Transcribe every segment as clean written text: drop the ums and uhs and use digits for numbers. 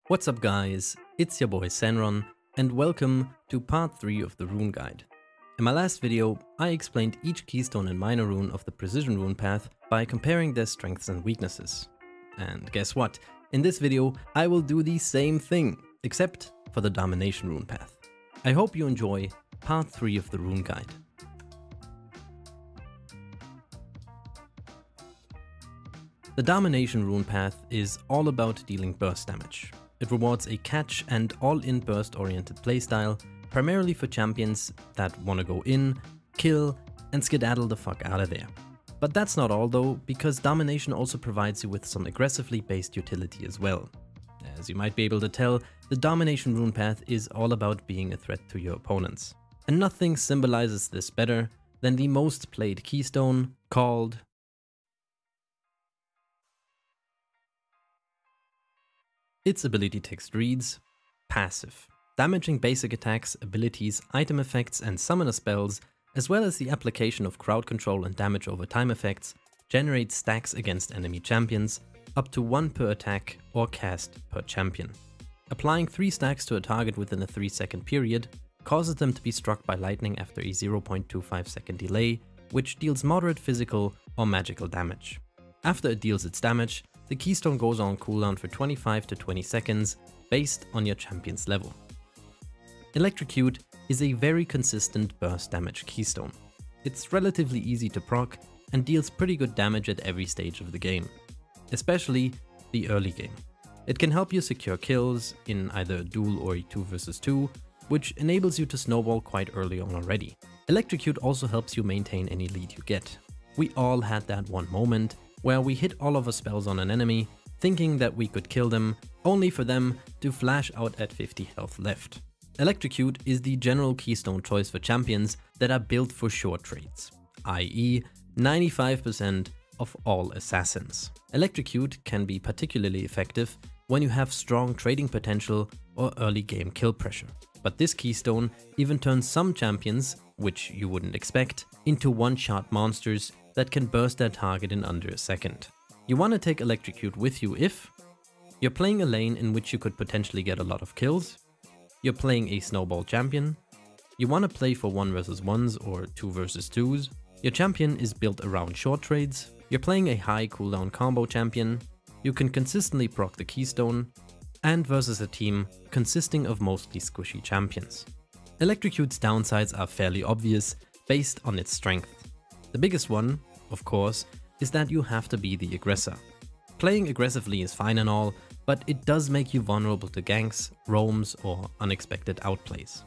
What's up guys, it's your boy Senron and welcome to part 3 of the rune guide. In my last video I explained each keystone and minor rune of the Precision Rune Path by comparing their strengths and weaknesses. And guess what, in this video I will do the same thing, except for the Domination Rune Path. I hope you enjoy part 3 of the rune guide. The Domination Rune Path is all about dealing burst damage. It rewards a catch and all-in burst oriented playstyle, primarily for champions that wanna go in, kill, and skedaddle the fuck out of there. But that's not all though, because Domination also provides you with some aggressively based utility as well. As you might be able to tell, the Domination Rune Path is all about being a threat to your opponents. And nothing symbolizes this better than the most played keystone called its ability text reads, passive, damaging basic attacks, abilities, item effects and summoner spells, as well as the application of crowd control and damage over time effects, generates stacks against enemy champions, up to 1 per attack or cast per champion. Applying 3 stacks to a target within a 3-second period causes them to be struck by lightning after a 0.25 second delay, which deals moderate physical or magical damage. After it deals its damage, the keystone goes on cooldown for 25 to 20 seconds based on your champion's level. Electrocute is a very consistent burst damage keystone. It's relatively easy to proc and deals pretty good damage at every stage of the game, especially the early game. It can help you secure kills in either a duel or a 2 vs 2, which enables you to snowball quite early on already. Electrocute also helps you maintain any lead you get. We all had that one moment where we hit all of our spells on an enemy, thinking that we could kill them, only for them to flash out at 50 health left. Electrocute is the general keystone choice for champions that are built for short trades, i.e. 95% of all assassins. Electrocute can be particularly effective when you have strong trading potential or early game kill pressure. But this keystone even turns some champions, which you wouldn't expect, into one-shot monsters that can burst their target in under a second. You want to take Electrocute with you if you're playing a lane in which you could potentially get a lot of kills, you're playing a snowball champion, you want to play for 1 vs 1s or 2 vs 2s, your champion is built around short trades, you're playing a high cooldown combo champion, you can consistently proc the keystone, and versus a team consisting of mostly squishy champions. Electrocute's downsides are fairly obvious based on its strength. The biggest one, of course, is that you have to be the aggressor. Playing aggressively is fine and all, but it does make you vulnerable to ganks, roams or unexpected outplays.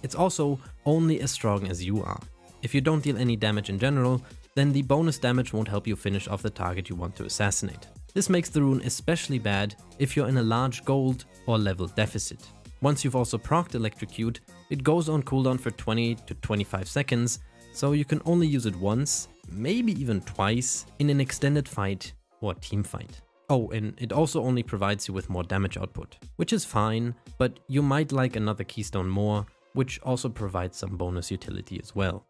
It's also only as strong as you are. If you don't deal any damage in general, then the bonus damage won't help you finish off the target you want to assassinate. This makes the rune especially bad if you're in a large gold or level deficit. Once you've also procced Electrocute, it goes on cooldown for 20 to 25 seconds, so you can only use it once, maybe even twice, in an extended fight or team fight. Oh, and it also only provides you with more damage output, which is fine, but you might like another keystone more, which also provides some bonus utility as well.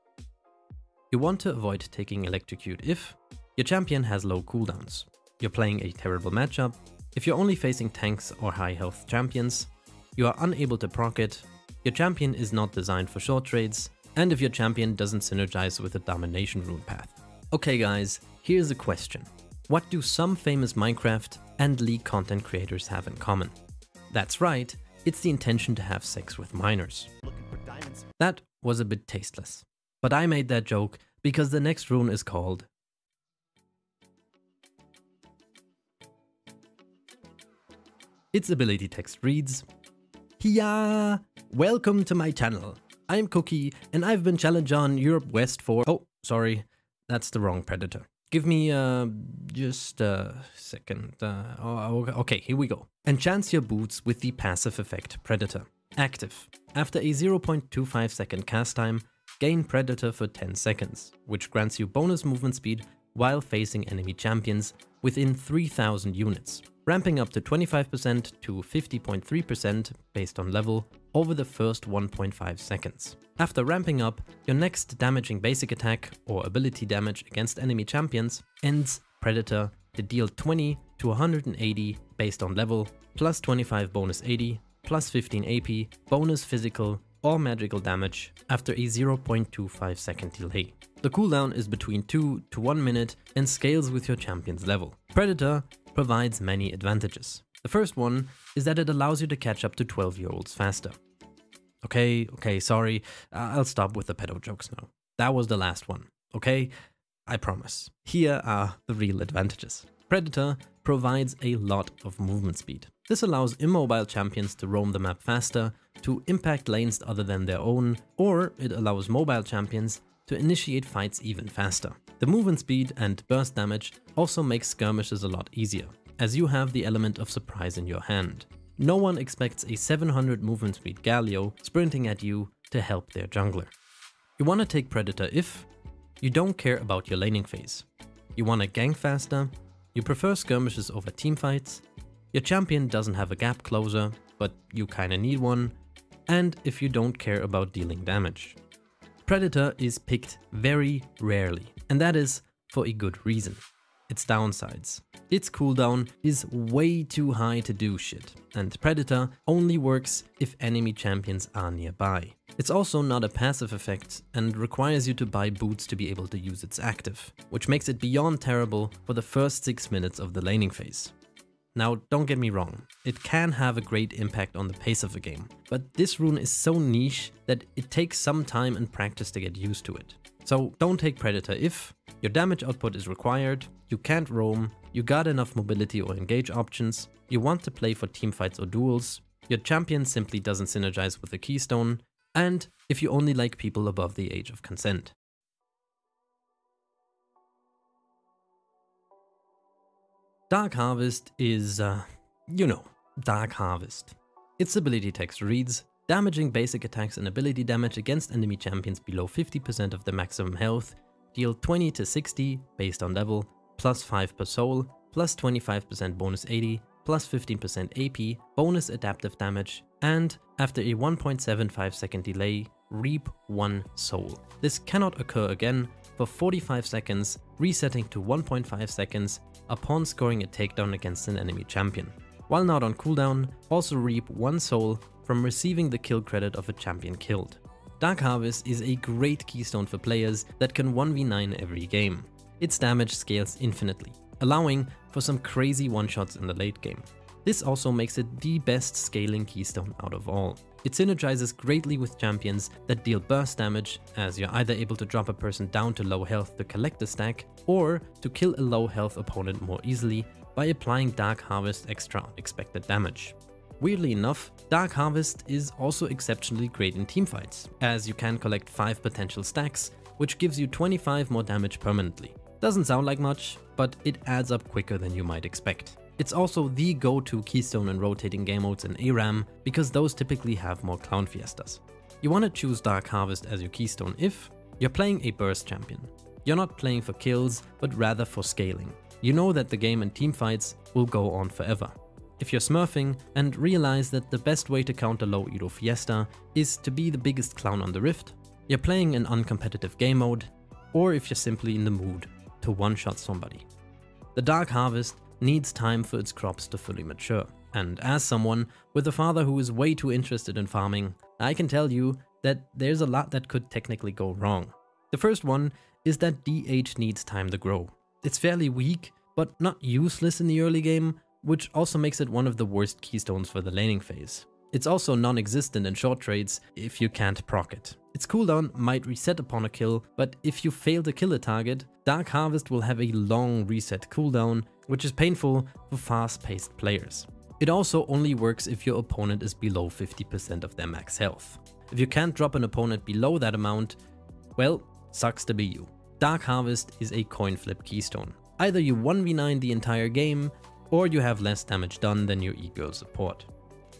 You want to avoid taking Electrocute if your champion has low cooldowns, you're playing a terrible matchup, if you're only facing tanks or high health champions, you are unable to proc it, your champion is not designed for short trades, and if your champion doesn't synergize with the Domination Rune Path. Okay guys, here's a question. What do some famous Minecraft and League content creators have in common? That's right, it's the intention to have sex with miners. That was a bit tasteless. But I made that joke because the next rune is called its ability text reads, Hiya! Welcome to my channel. I'm Cookie, and I've been challenged on Europe West for— oh, sorry, that's the wrong predator. Give me, just a second. Okay, here we go. Enchants your boots with the passive effect Predator. Active. After a 0.25 second cast time, gain Predator for 10 seconds, which grants you bonus movement speed while facing enemy champions within 3000 units, ramping up to 25% to 50.3% based on level over the first 1.5 seconds. After ramping up, your next damaging basic attack or ability damage against enemy champions ends Predator to deal 20 to 180 based on level plus 25 bonus 80, plus 15 AP, bonus physical or magical damage after a 0.25 second delay. The cooldown is between 2 to 1 minute and scales with your champion's level. Predator provides many advantages. The first one is that it allows you to catch up to 12-year-olds faster. Okay, sorry, I'll stop with the pedo jokes now. That was the last one, okay? I promise. Here are the real advantages. Predator provides a lot of movement speed. This allows immobile champions to roam the map faster, to impact lanes other than their own, or it allows mobile champions to initiate fights even faster. The movement speed and burst damage also makes skirmishes a lot easier, as you have the element of surprise in your hand. No one expects a 700 movement speed Galio sprinting at you to help their jungler. You want to take Predator if you don't care about your laning phase. You want to gank faster, you prefer skirmishes over teamfights, your champion doesn't have a gap closer, but you kinda need one, and if you don't care about dealing damage. Predator is picked very rarely, and that is for a good reason. Its downsides. Its cooldown is way too high to do shit, and Predator only works if enemy champions are nearby. It's also not a passive effect and requires you to buy boots to be able to use its active, which makes it beyond terrible for the first 6 minutes of the laning phase. Now, don't get me wrong, it can have a great impact on the pace of the game, but this rune is so niche that it takes some time and practice to get used to it. So don't take Predator if your damage output is required, you can't roam, you got enough mobility or engage options, you want to play for teamfights or duels, your champion simply doesn't synergize with the Keystone, and if you only like people above the age of consent. Dark Harvest is, Dark Harvest. Its ability text reads, damaging basic attacks and ability damage against enemy champions below 50% of their maximum health, deal 20 to 60 based on level, plus 5 per soul, plus 25% bonus 80, plus 15% AP, bonus adaptive damage, and after a 1.75 second delay, reap 1 soul. This cannot occur again for 45 seconds, resetting to 1.5 seconds upon scoring a takedown against an enemy champion. While not on cooldown, also reap 1 soul from receiving the kill credit of a champion killed. Dark Harvest is a great keystone for players that can 1v9 every game. Its damage scales infinitely, allowing for some crazy one-shots in the late game. This also makes it the best scaling keystone out of all. It synergizes greatly with champions that deal burst damage, as you're either able to drop a person down to low health to collect the stack, or to kill a low health opponent more easily by applying Dark Harvest extra unexpected damage. Weirdly enough, Dark Harvest is also exceptionally great in teamfights, as you can collect 5 potential stacks, which gives you 25 more damage permanently. Doesn't sound like much, but it adds up quicker than you might expect. It's also the go-to keystone in rotating game modes in ARAM, because those typically have more clown fiestas. You want to choose Dark Harvest as your keystone if you're playing a burst champion. You're not playing for kills, but rather for scaling. You know that the game and teamfights will go on forever. If you're smurfing and realize that the best way to counter low elo fiesta is to be the biggest clown on the rift, you're playing an uncompetitive game mode, or if you're simply in the mood to one-shot somebody. The Dark Harvest needs time for its crops to fully mature, and as someone with a father who is way too interested in farming, I can tell you that there's a lot that could technically go wrong. The first one is that DH needs time to grow. It's fairly weak, but not useless in the early game, which also makes it one of the worst keystones for the laning phase. It's also non-existent in short trades if you can't proc it. Its cooldown might reset upon a kill, but if you fail to kill a target, Dark Harvest will have a long reset cooldown, which is painful for fast-paced players. It also only works if your opponent is below 50% of their max health. If you can't drop an opponent below that amount, well, sucks to be you. Dark Harvest is a coin flip keystone. Either you 1v9 the entire game, or you have less damage done than your e-girl support.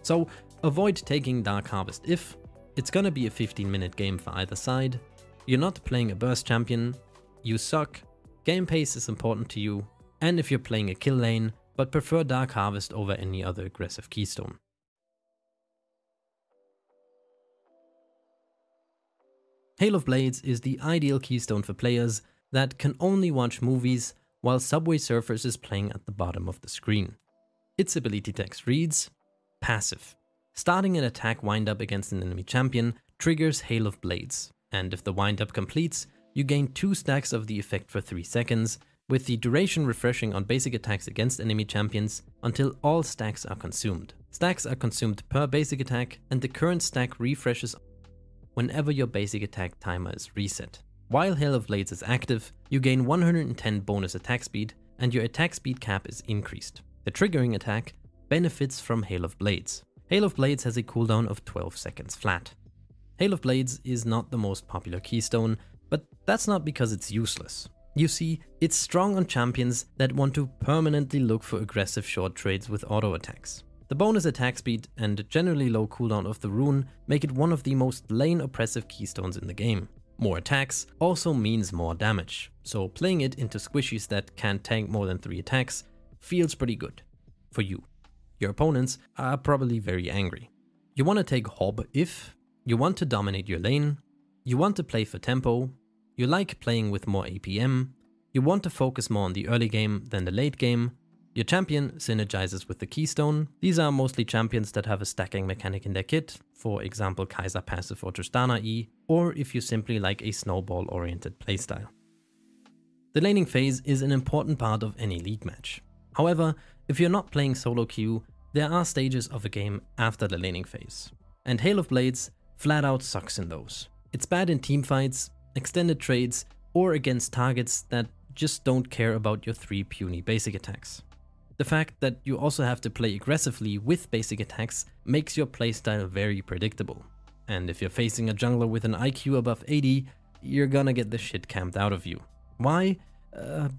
So avoid taking Dark Harvest if it's gonna be a 15-minute game for either side, you're not playing a burst champion, you suck, game pace is important to you, and if you're playing a kill lane, but prefer Dark Harvest over any other aggressive keystone. Hail of Blades is the ideal keystone for players that can only watch movies while Subway Surfers is playing at the bottom of the screen. Its ability text reads, passive. Starting an attack windup against an enemy champion triggers Hail of Blades, and if the windup completes, you gain 2 stacks of the effect for 3 seconds, with the duration refreshing on basic attacks against enemy champions until all stacks are consumed. Stacks are consumed per basic attack, and the current stack refreshes whenever your basic attack timer is reset. While Hail of Blades is active, you gain 110 bonus attack speed, and your attack speed cap is increased. The triggering attack benefits from Hail of Blades. Hail of Blades has a cooldown of 12 seconds flat. Hail of Blades is not the most popular keystone, but that's not because it's useless. You see, it's strong on champions that want to permanently look for aggressive short trades with auto attacks. The bonus attack speed and generally low cooldown of the rune make it one of the most lane oppressive keystones in the game. More attacks also means more damage, so playing it into squishies that can't tank more than 3 attacks feels pretty good. For you. Your opponents are probably very angry. You want to take Hob if you want to dominate your lane, you want to play for tempo, you like playing with more APM, you want to focus more on the early game than the late game, your champion synergizes with the Keystone. These are mostly champions that have a stacking mechanic in their kit, for example Kai'Sa passive or Tristana E, or if you simply like a snowball-oriented playstyle. The laning phase is an important part of any league match. However, if you're not playing solo queue, there are stages of a game after the laning phase, and Hail of Blades flat out sucks in those. It's bad in teamfights, extended trades, or against targets that just don't care about your 3 puny basic attacks. The fact that you also have to play aggressively with basic attacks makes your playstyle very predictable. And if you're facing a jungler with an IQ above 80, you're gonna get the shit camped out of you. Why?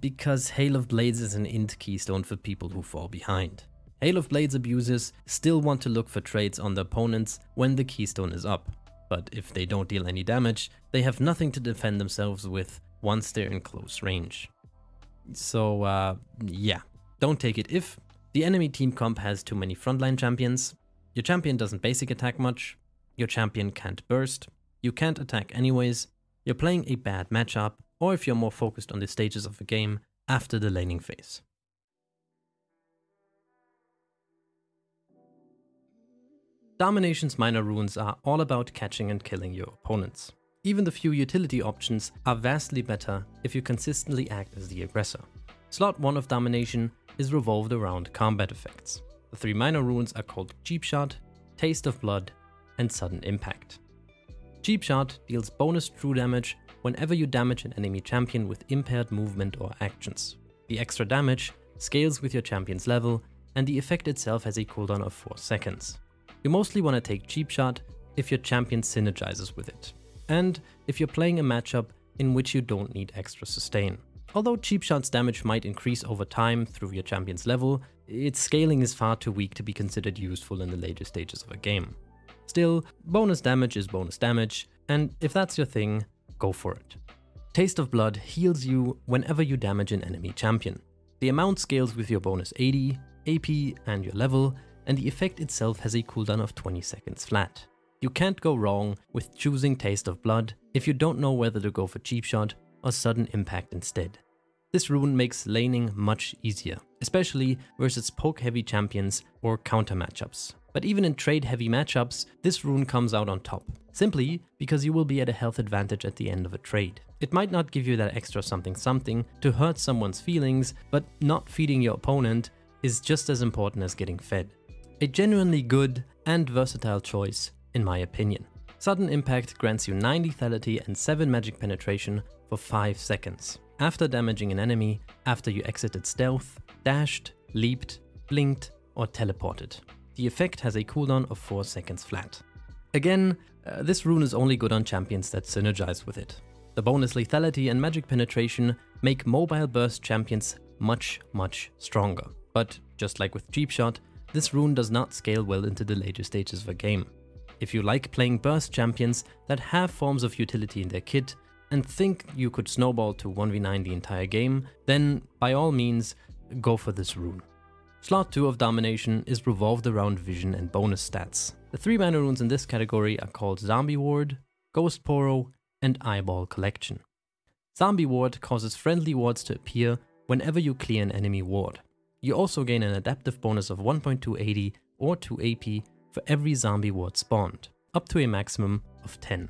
Because Hail of Blades is an int keystone for people who fall behind. Hail of Blades abusers still want to look for trades on their opponents when the keystone is up. But if they don't deal any damage, they have nothing to defend themselves with once they're in close range. So yeah, don't take it if the enemy team comp has too many frontline champions, your champion doesn't basic attack much, your champion can't burst, you can't attack anyways, you're playing a bad matchup, or if you're more focused on the stages of the game after the laning phase. Domination's minor runes are all about catching and killing your opponents. Even the few utility options are vastly better if you consistently act as the aggressor. Slot 1 of Domination is revolved around combat effects. The 3 minor runes are called Cheap Shot, Taste of Blood, and Sudden Impact. Cheap Shot deals bonus true damage whenever you damage an enemy champion with impaired movement or actions. The extra damage scales with your champion's level, and the effect itself has a cooldown of 4 seconds. You mostly want to take Cheap Shot if your champion synergizes with it, and if you're playing a matchup in which you don't need extra sustain. Although Cheap Shot's damage might increase over time through your champion's level, its scaling is far too weak to be considered useful in the later stages of a game. Still, bonus damage is bonus damage, and if that's your thing, go for it. Taste of Blood heals you whenever you damage an enemy champion. The amount scales with your bonus 80, AP, and your level, and the effect itself has a cooldown of 20 seconds flat. You can't go wrong with choosing Taste of Blood if you don't know whether to go for Cheap Shot or Sudden Impact instead. This rune makes laning much easier, especially versus poke-heavy champions or counter matchups. But even in trade-heavy matchups, this rune comes out on top, simply because you will be at a health advantage at the end of a trade. It might not give you that extra something to hurt someone's feelings, but not feeding your opponent is just as important as getting fed. A genuinely good and versatile choice, in my opinion. Sudden Impact grants you 9 lethality and 7 magic penetration for 5 seconds, after damaging an enemy, after you exited stealth, dashed, leaped, blinked, or teleported. The effect has a cooldown of 4 seconds flat. Again, this rune is only good on champions that synergize with it. The bonus lethality and magic penetration make mobile burst champions much stronger. But just like with Cheap Shot, this rune does not scale well into the later stages of a game. If you like playing burst champions that have forms of utility in their kit and think you could snowball to 1v9 the entire game, then by all means, go for this rune. Slot 2 of Domination is revolved around vision and bonus stats. The 3 mana runes in this category are called Zombie Ward, Ghost Poro, and Eyeball Collection. Zombie Ward causes friendly wards to appear whenever you clear an enemy ward. You also gain an adaptive bonus of 1.280 or 2 AP for every zombie ward spawned, up to a maximum of 10.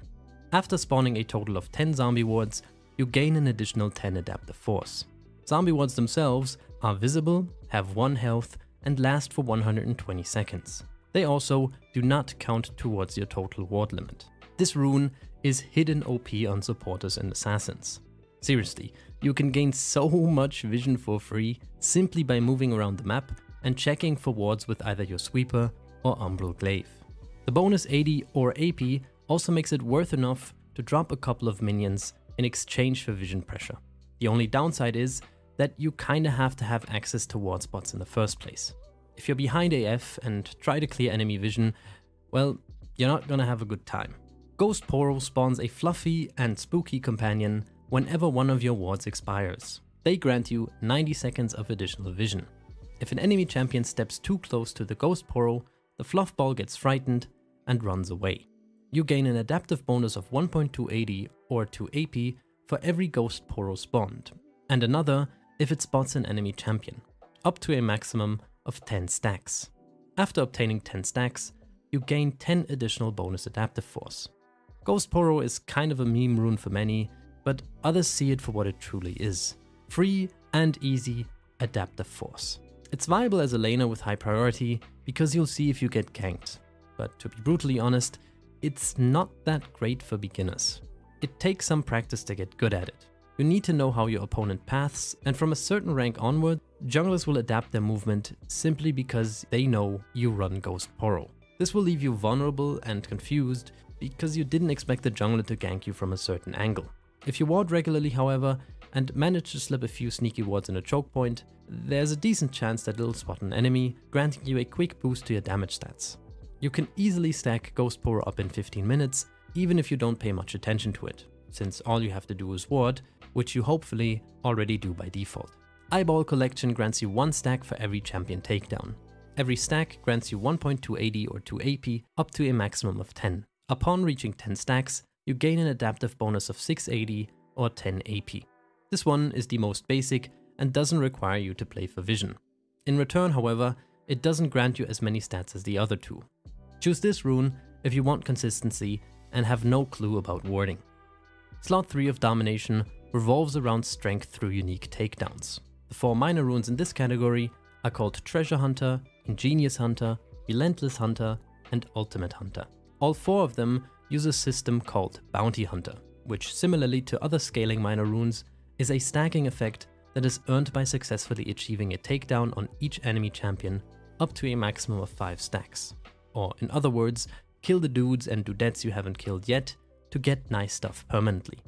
After spawning a total of 10 zombie wards, you gain an additional 10 adaptive force. Zombie wards themselves are visible, have 1 health, and last for 120 seconds. They also do not count towards your total ward limit. This rune is hidden OP on supporters and assassins. Seriously, you can gain so much vision for free simply by moving around the map and checking for wards with either your sweeper or umbral glaive. The bonus 80 or AP also makes it worth enough to drop a couple of minions in exchange for vision pressure. The only downside is that you kinda have to have access to ward spots in the first place. If you're behind AF and try to clear enemy vision, well, you're not gonna have a good time. Ghost Poro spawns a fluffy and spooky companion whenever one of your wards expires. They grant you 90 seconds of additional vision. If an enemy champion steps too close to the Ghost Poro, the fluff ball gets frightened and runs away. You gain an adaptive bonus of 1.280 or 2 AP for every Ghost Poro spawned, and another if it spots an enemy champion, up to a maximum of 10 stacks. After obtaining 10 stacks, you gain 10 additional bonus adaptive force. Ghost Poro is kind of a meme rune for many, but others see it for what it truly is. Free and easy adaptive force. It's viable as a laner with high priority because you'll see if you get ganked, but to be brutally honest, it's not that great for beginners. It takes some practice to get good at it. You need to know how your opponent paths, and from a certain rank onward, junglers will adapt their movement simply because they know you run Ghost Poro. This will leave you vulnerable and confused because you didn't expect the jungler to gank you from a certain angle. If you ward regularly, however, and manage to slip a few sneaky wards in a choke point, there's a decent chance that it'll spot an enemy, granting you a quick boost to your damage stats. You can easily stack Ghost Poro up in 15 minutes, even if you don't pay much attention to it, since all you have to do is ward, which you hopefully already do by default. Eyeball Collection grants you 1 stack for every champion takedown. Every stack grants you 1.280 or 2 AP up to a maximum of 10. Upon reaching 10 stacks, you gain an adaptive bonus of 680 or 10 AP. This one is the most basic and doesn't require you to play for vision. In return, however, it doesn't grant you as many stats as the other two. Choose this rune if you want consistency and have no clue about warding. Slot 3 of Domination revolves around strength through unique takedowns. The 4 minor runes in this category are called Treasure Hunter, Ingenious Hunter, Relentless Hunter, and Ultimate Hunter. All 4 of them use a system called Bounty Hunter, which similarly to other scaling minor runes is a stacking effect that is earned by successfully achieving a takedown on each enemy champion up to a maximum of 5 stacks. Or in other words, kill the dudes and dudettes you haven't killed yet to get nice stuff permanently.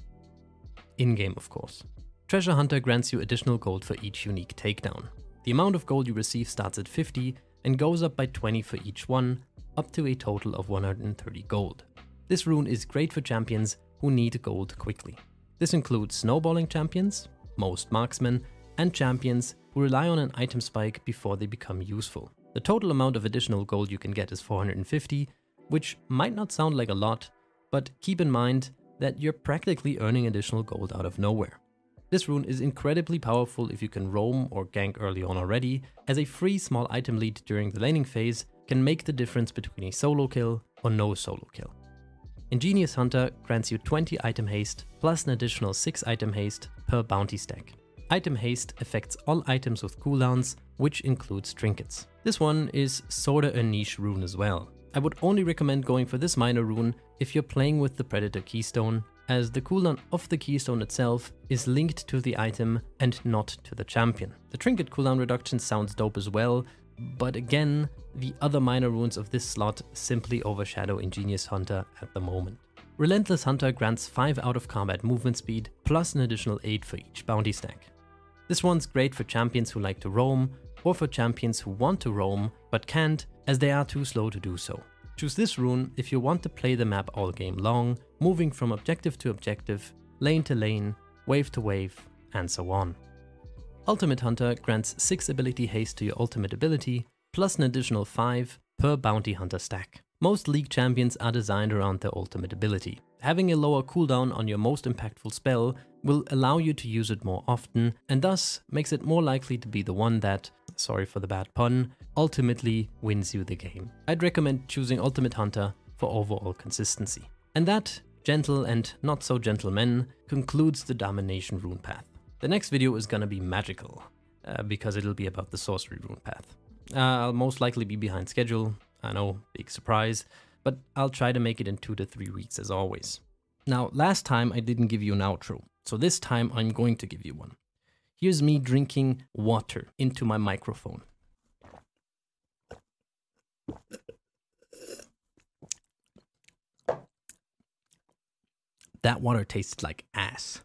In-game, of course. Treasure Hunter grants you additional gold for each unique takedown. The amount of gold you receive starts at 50 and goes up by 20 for each one, up to a total of 130 gold. This rune is great for champions who need gold quickly. This includes snowballing champions, most marksmen, and champions who rely on an item spike before they become useful. The total amount of additional gold you can get is 450, which might not sound like a lot, but keep in mind that you're practically earning additional gold out of nowhere. This rune is incredibly powerful if you can roam or gank early on already, as a free small item lead during the laning phase can make the difference between a solo kill or no solo kill. Ingenious Hunter grants you 20 item haste plus an additional 6 item haste per bounty stack. Item haste affects all items with cooldowns, which includes trinkets. This one is sorta a niche rune as well. I would only recommend going for this minor rune if you're playing with the Predator Keystone, as the cooldown of the Keystone itself is linked to the item and not to the champion. The trinket cooldown reduction sounds dope as well, but again, the other minor runes of this slot simply overshadow Ingenious Hunter at the moment. Relentless Hunter grants 5 out of combat movement speed plus an additional 8 for each bounty stack. This one's great for champions who like to roam, or for champions who want to roam but can't as they are too slow to do so. Choose this rune if you want to play the map all game long, moving from objective to objective, lane to lane, wave to wave, and so on. Ultimate Hunter grants 6 ability haste to your ultimate ability, plus an additional 5 per bounty hunter stack. Most league champions are designed around their ultimate ability. Having a lower cooldown on your most impactful spell will allow you to use it more often, and thus makes it more likely to be the one that, sorry for the bad pun, ultimately wins you the game. I'd recommend choosing Ultimate Hunter for overall consistency. And that, gentle and not so gentle men, concludes the Domination Rune Path. The next video is gonna be magical, because it'll be about the Sorcery Rune Path. I'll most likely be behind schedule, I know, big surprise, but I'll try to make it in 2 to 3 weeks as always. Now, last time I didn't give you an outro, so this time I'm going to give you one. Here's me drinking water into my microphone. That water tasted like ass.